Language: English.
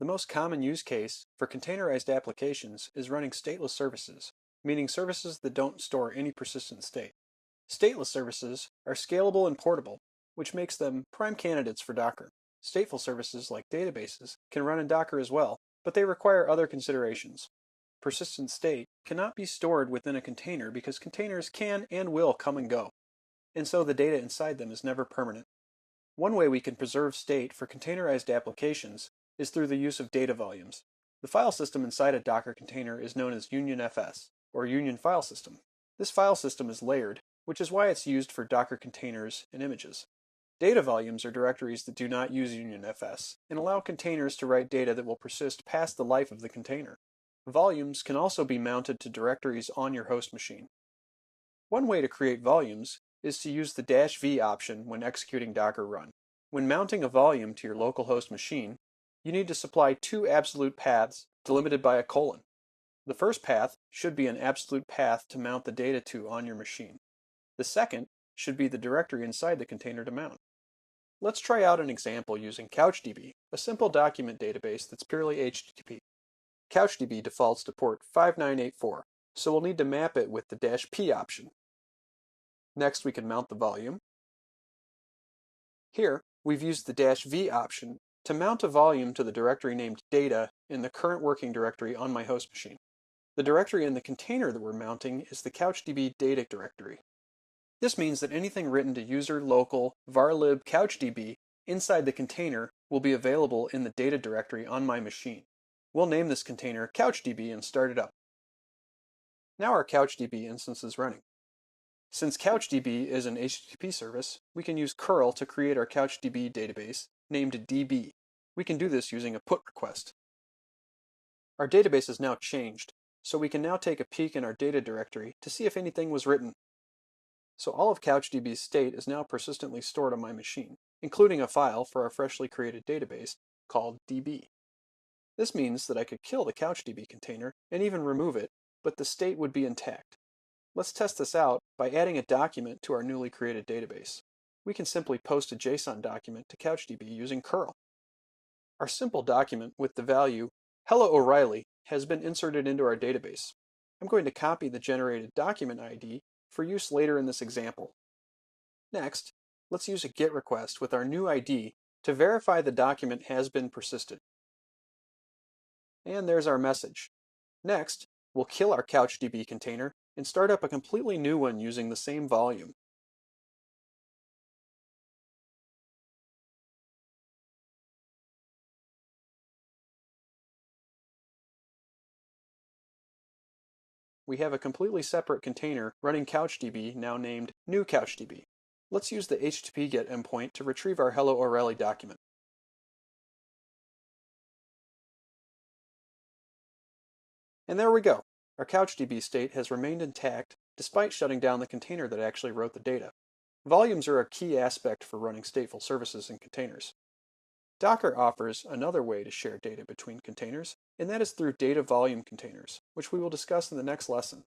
The most common use case for containerized applications is running stateless services, meaning services that don't store any persistent state. Stateless services are scalable and portable, which makes them prime candidates for Docker. Stateful services like databases can run in Docker as well, but they require other considerations. Persistent state cannot be stored within a container because containers can and will come and go, and so the data inside them is never permanent. One way we can preserve state for containerized applications is through the use of data volumes. The file system inside a Docker container is known as UnionFS, or Union File System. This file system is layered, which is why it's used for Docker containers and images. Data volumes are directories that do not use UnionFS and allow containers to write data that will persist past the life of the container. Volumes can also be mounted to directories on your host machine. One way to create volumes is to use the -v option when executing Docker run. When mounting a volume to your local host machine, you need to supply two absolute paths delimited by a colon. The first path should be an absolute path to mount the data to on your machine. The second should be the directory inside the container to mount. Let's try out an example using CouchDB, a simple document database that's purely HTTP. CouchDB defaults to port 5984, so we'll need to map it with the -p option. Next, we can mount the volume. Here, we've used the -v option to mount a volume to the directory named data in the current working directory on my host machine. The directory in the container that we're mounting is the CouchDB data directory. This means that anything written to user local varlib couchdb inside the container will be available in the data directory on my machine. We'll name this container CouchDB and start it up. Now our CouchDB instance is running. Since CouchDB is an HTTP service, we can use curl to create our CouchDB database named DB. We can do this using a put request. Our database is now changed, so we can now take a peek in our data directory to see if anything was written. So all of CouchDB's state is now persistently stored on my machine, including a file for our freshly created database called DB. This means that I could kill the CouchDB container and even remove it, but the state would be intact. Let's test this out by adding a document to our newly created database. We can simply post a JSON document to CouchDB using curl. Our simple document with the value Hello O'Reilly has been inserted into our database. I'm going to copy the generated document ID for use later in this example. Next, let's use a GET request with our new ID to verify the document has been persisted. And there's our message. Next, we'll kill our CouchDB container and start up a completely new one using the same volume. We have a completely separate container running CouchDB now named new CouchDB. Let's use the HTTP GET endpoint to retrieve our Hello O'Reilly document. And there we go. Our CouchDB state has remained intact despite shutting down the container that actually wrote the data. Volumes are a key aspect for running stateful services in containers. Docker offers another way to share data between containers, and that is through data volume containers, which we will discuss in the next lesson.